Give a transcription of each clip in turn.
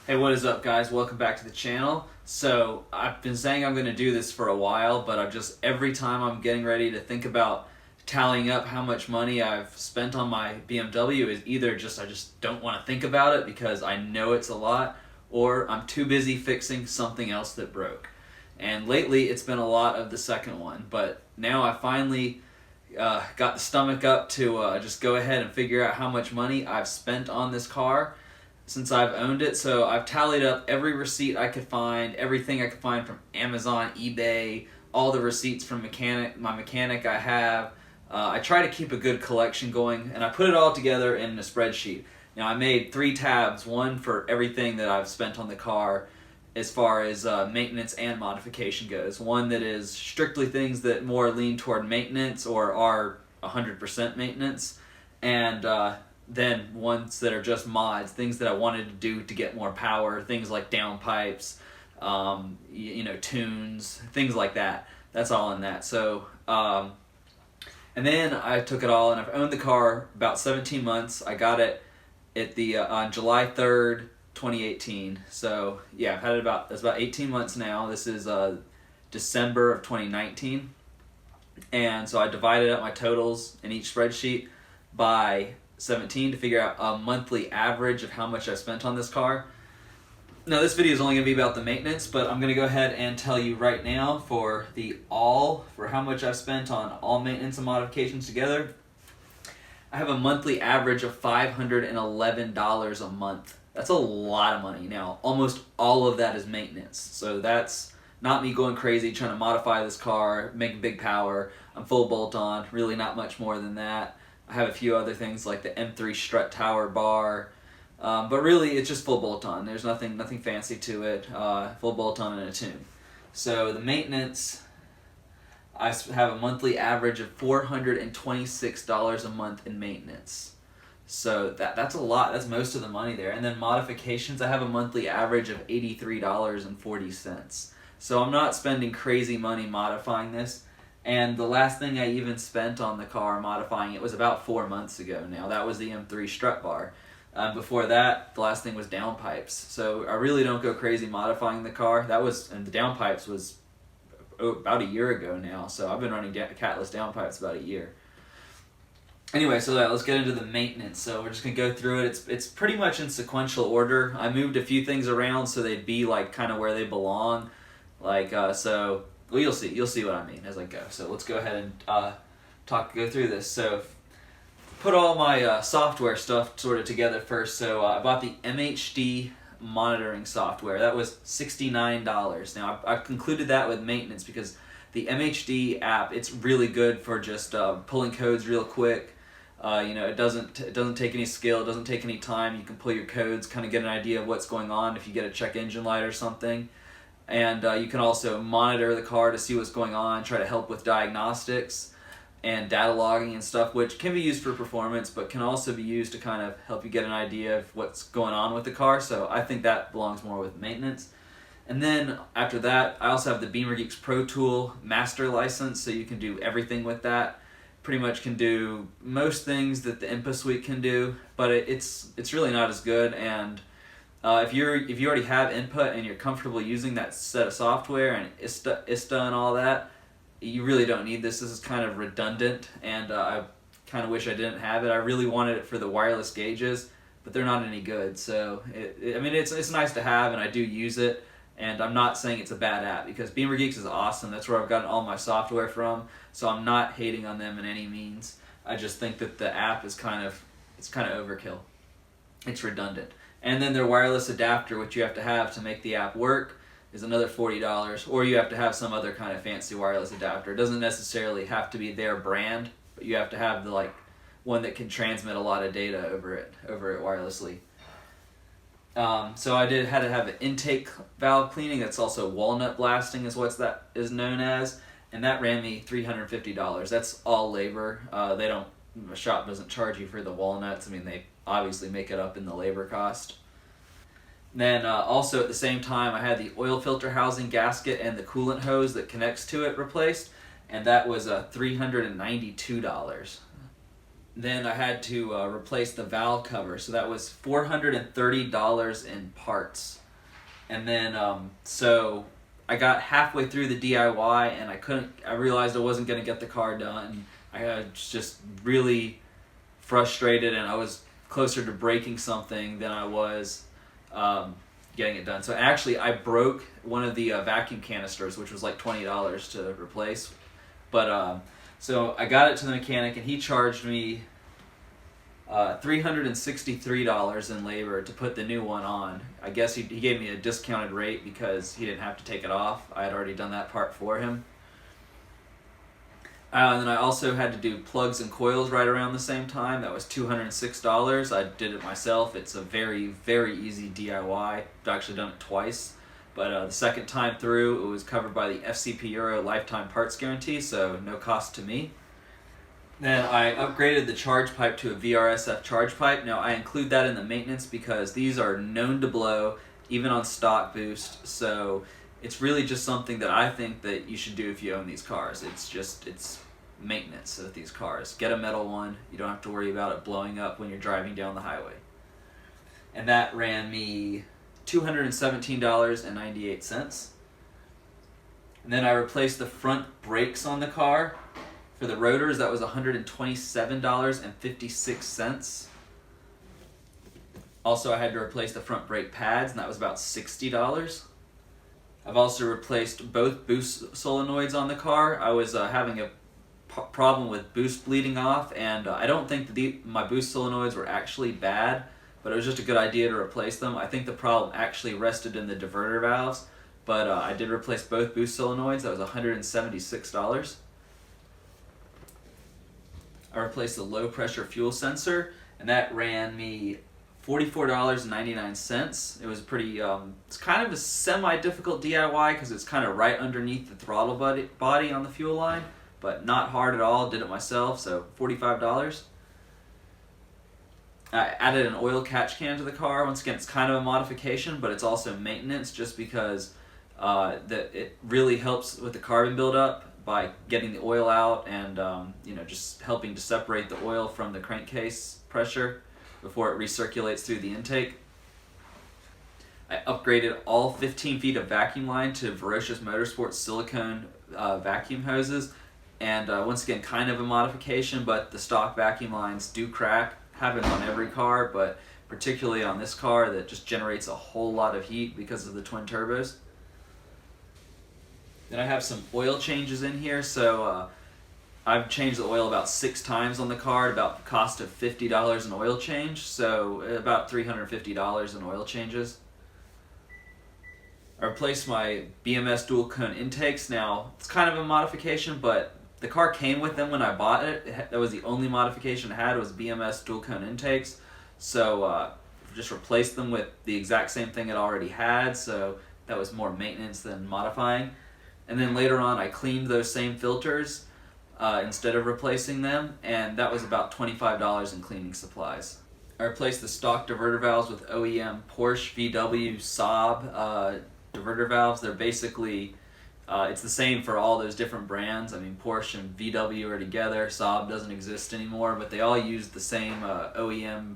Hey, what is up, guys? Welcome back to the channel. So I've been saying I'm going to do this for a while, but every time I'm getting ready to think about tallying up how much money I've spent on my BMW, is either I just don't want to think about it because I know it's a lot, or I'm too busy fixing something else that broke. And lately it's been a lot of the second one, but now I finally got the stomach up to just go ahead and figure out how much money I've spent on this car since I've owned it. So I've tallied up every receipt I could find, everything I could find from Amazon, eBay, all the receipts from my mechanic I have. I try to keep a good collection going, and I put it all together in a spreadsheet. Now I made 3 tabs, one for everything that I've spent on the car as far as maintenance and modification goes. One that is strictly things that more lean toward maintenance or are 100% maintenance, and then ones that are just mods, things that I wanted to do to get more power, things like downpipes, tunes, things like that. That's all in that. So, and then I took it all, and I've owned the car about 17 months. I got it at on July 3rd, 2018. So yeah, I've had it it's about 18 months now. This is December of 2019. And so I divided up my totals in each spreadsheet by 17 to figure out a monthly average of how much I spent on this car. Now this video is only going to be about the maintenance, but I'm going to go ahead and tell you right now for how much I've spent on all maintenance and modifications together. I have a monthly average of $511 a month. That's a lot of money. Now almost all of that is maintenance, so that's not me going crazy trying to modify this car, make big power. I'm full bolt on, really not much more than that. I have a few other things like the M3 strut tower bar, but really it's just full bolt on. There's nothing fancy to it. Full bolt on and a tune. So the maintenance, I have a monthly average of $426 a month in maintenance. So that's a lot. That's most of the money there. And then modifications, I have a monthly average of $83.40. So I'm not spending crazy money modifying this. And the last thing I even spent on the car modifying it was about 4 months ago now. That was the M3 strut bar. Before that, the last thing was downpipes. So I really don't go crazy modifying the car. And the downpipes was about a year ago now. So I've been running catless downpipes about a year. Anyway, so let's get into the maintenance. So we're just gonna go through it. It's pretty much in sequential order. I moved a few things around so they'd be like kind of where they belong. Well, you'll see what I mean as I go. So let's go ahead and go through this. So put all my software stuff sort of together first. So I bought the MHD monitoring software. That was $69. Now I've concluded that with maintenance because the MHD app, it's really good for just pulling codes real quick. It doesn't take any skill, it doesn't take any time. You can pull your codes, kind of get an idea of what's going on if you get a check engine light or something. And you can also monitor the car to see what's going on, try to help with diagnostics and data logging and stuff, which can be used for performance, but can also be used to kind of help you get an idea of what's going on with the car. So I think that belongs more with maintenance. And then after that, I also have the Beamer Geeks Pro Tool Master License, so you can do everything with that. Pretty much can do most things that the IMPA suite can do, but it's really not as good. And if you already have input and you're comfortable using that set of software and ISTA and all that, you really don't need this. This is kind of redundant, and I kind of wish I didn't have it. I really wanted it for the wireless gauges, but they're not any good. So it's nice to have, and I do use it. And I'm not saying it's a bad app because Beamer Geeks is awesome. That's where I've gotten all my software from. So I'm not hating on them in any means. I just think that the app is kind of overkill. It's redundant. And then their wireless adapter, which you have to make the app work, is another $40, or you have to have some other kind of fancy wireless adapter. It doesn't necessarily have to be their brand, but you have to have the one that can transmit a lot of data over it wirelessly. So I had to have an intake valve cleaning. That's also walnut blasting is what that is known as, and that ran me $350. That's all labor. The shop doesn't charge you for the walnuts. I mean, they obviously make it up in the labor cost. Then also at the same time, I had the oil filter housing gasket and the coolant hose that connects to it replaced, and that was $392. Then I had to replace the valve cover, so that was $430 in parts. And then so I got halfway through the DIY and I realized I wasn't going to get the car done. I was just really frustrated, and I was closer to breaking something than I was getting it done. So actually I broke one of the vacuum canisters, which was like $20 to replace. But so I got it to the mechanic, and he charged me $363 in labor to put the new one on. I guess he gave me a discounted rate because he didn't have to take it off. I had already done that part for him. And then I also had to do plugs and coils right around the same time. That was $206. I did it myself. It's a very, very easy DIY. I've actually done it twice. But the second time through, it was covered by the FCP Euro lifetime parts guarantee, so no cost to me. Then I upgraded the charge pipe to a VRSF charge pipe. Now I include that in the maintenance because these are known to blow, even on stock boost. So it's really just something that I think that you should do if you own these cars. It's maintenance with these cars. Get a metal one. You don't have to worry about it blowing up when you're driving down the highway. And that ran me $217.98. And then I replaced the front brakes on the car. For the rotors, that was $127.56. Also, I had to replace the front brake pads, and that was about $60. I've also replaced both boost solenoids on the car. I was having a problem with boost bleeding off, and I don't think that my boost solenoids were actually bad, but it was just a good idea to replace them. I think the problem actually rested in the diverter valves, but I did replace both boost solenoids. That was $176. I replaced the low pressure fuel sensor, and that ran me $44.99. It was pretty, it's kind of a semi-difficult DIY because it's kind of right underneath the throttle body on the fuel line, but not hard at all. Did it myself, so $45. I added an oil catch can to the car. Once again, it's kind of a modification, but it's also maintenance just because it really helps with the carbon buildup by getting the oil out and just helping to separate the oil from the crankcase pressure before it recirculates through the intake. I upgraded all 15 feet of vacuum line to Ferocious Motorsports silicone vacuum hoses, and once again, kind of a modification, but the stock vacuum lines do crack. Happens on every car, but particularly on this car that just generates a whole lot of heat because of the twin turbos. Then I have some oil changes in here, so I've changed the oil about 6 times on the car at about the cost of $50 in oil change, so about $350 in oil changes. I replaced my BMS dual cone intakes. Now, it's kind of a modification, but the car came with them when I bought it. That was the only modification it had, was BMS dual cone intakes, so just replaced them with the exact same thing it already had, so that was more maintenance than modifying. And then later on I cleaned those same filters instead of replacing them, and that was about $25 in cleaning supplies. I replaced the stock diverter valves with OEM Porsche, VW, Saab diverter valves. They're basically, it's the same for all those different brands. I mean, Porsche and VW are together, Saab doesn't exist anymore, but they all use the same OEM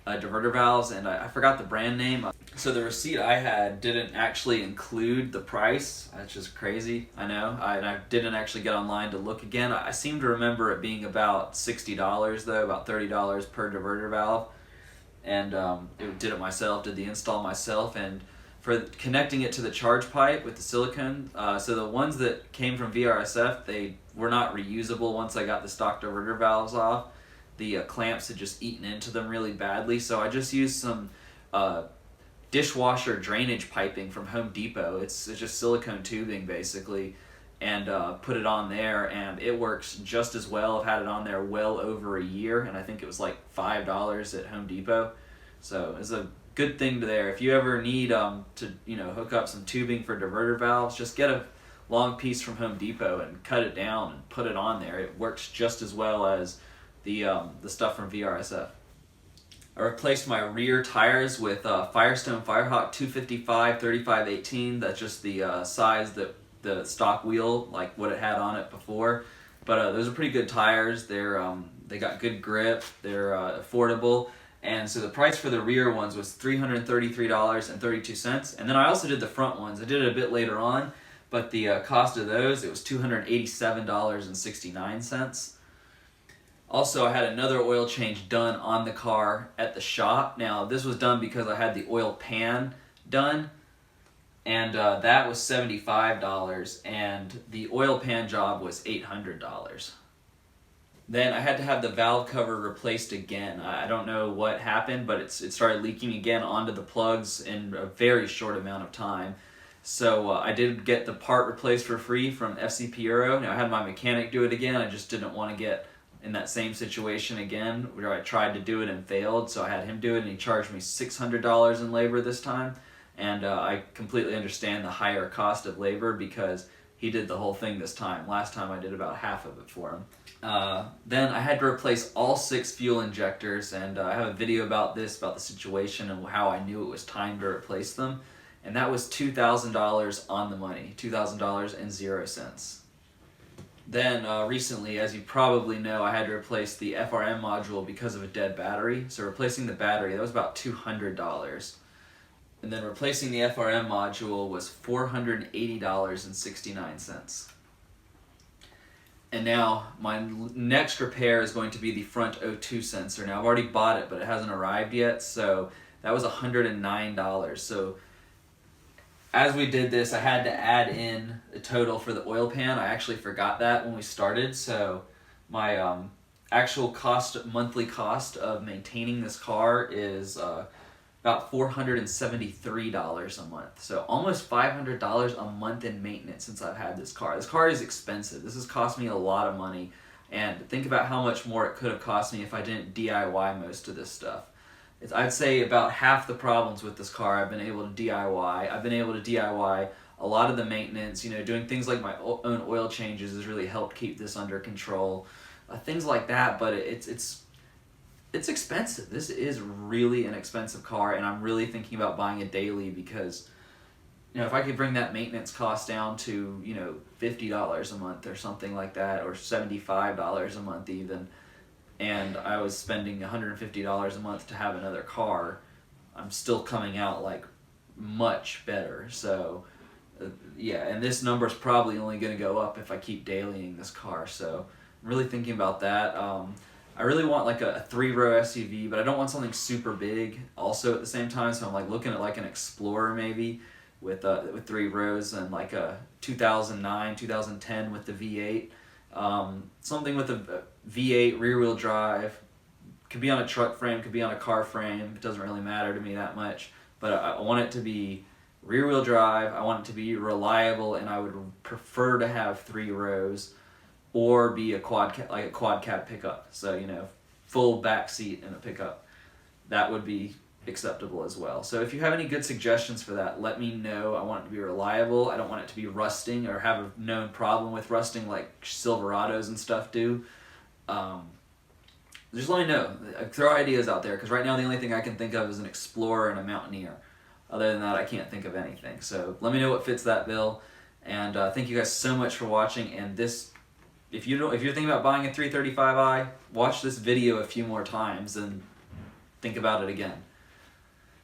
diverter valves, and I forgot the brand name. So the receipt I had didn't actually include the price. That's just crazy, I know. I didn't actually get online to look again. I seem to remember it being about $60 though, about $30 per diverter valve. And did it myself, did the install myself, and for connecting it to the charge pipe with the silicone, so the ones that came from VRSF, they were not reusable once I got the stock diverter valves off. The clamps had just eaten into them really badly, so I just used some dishwasher drainage piping from Home Depot. It's just silicone tubing basically, and put it on there, and it works just as well. I've had it on there well over a year, and I think it was like $5 at Home Depot, so it's a good thing there. If you ever need to hook up some tubing for diverter valves, just get a long piece from Home Depot and cut it down and put it on there. It works just as well as the stuff from VRSF. I replaced my rear tires with Firestone Firehawk 255 3518. That's just the size that the stock wheel, like what it had on it before. But those are pretty good tires. They're They got good grip. They're affordable. And so the price for the rear ones was $333.32. And then I also did the front ones. I did it a bit later on, but the cost of those, it was $287.69. Also, I had another oil change done on the car at the shop. Now, this was done because I had the oil pan done, and that was $75, and the oil pan job was $800. Then I had to have the valve cover replaced again. I don't know what happened, but it started leaking again onto the plugs in a very short amount of time. So I did get the part replaced for free from FCP Euro. Now I had my mechanic do it again. I just didn't want to get in that same situation again where I tried to do it and failed. So I had him do it, and he charged me $600 in labor this time. And I completely understand the higher cost of labor because he did the whole thing this time. Last time I did about half of it for him. Then I had to replace all 6 fuel injectors, and I have a video about this, about the situation and how I knew it was time to replace them. And that was $2,000 on the money, $2,000.00. Then recently, as you probably know, I had to replace the FRM module because of a dead battery. So replacing the battery, that was about $200. And then replacing the FRM module was $480.69. And now my next repair is going to be the front O2 sensor. Now I've already bought it, but it hasn't arrived yet, so that was $109. So as we did this, I had to add in a total for the oil pan. I actually forgot that when we started, so my actual monthly cost of maintaining this car is about $473 a month. So almost $500 a month in maintenance since I've had this car. This car is expensive. This has cost me a lot of money, and think about how much more it could have cost me if I didn't DIY most of this stuff. I'd say about half the problems with this car I've been able to DIY. I've been able to DIY a lot of the maintenance, doing things like my own oil changes has really helped keep this under control. Things like that, but it's expensive. This is really an expensive car, and I'm really thinking about buying a daily because, if I could bring that maintenance cost down to, $50 a month or something like that, or $75 a month even, and I was spending $150 a month to have another car, I'm still coming out like much better. So yeah, and this number's probably only going to go up if I keep dailying this car. So I'm really thinking about that. I really want like a 3-row SUV, but I don't want something super big also at the same time. So I'm like looking at like an Explorer maybe with 3 rows, and like a 2009, 2010 with the V8. Something with a V8 rear-wheel drive. Could be on a truck frame, could be on a car frame. It doesn't really matter to me that much. But I want it to be rear-wheel drive. I want it to be reliable, and I would prefer to have 3 rows, or be a quad cab pickup. So full back seat in a pickup. That would be acceptable as well. So if you have any good suggestions for that, let me know. I want it to be reliable. I don't want it to be rusting or have a known problem with rusting like Silverados and stuff do. Just let me know. Throw ideas out there, because right now the only thing I can think of is an Explorer and a Mountaineer. Other than that, I can't think of anything. So let me know what fits that bill. And thank you guys so much for watching. And if you're thinking about buying a 335i, watch this video a few more times and think about it again.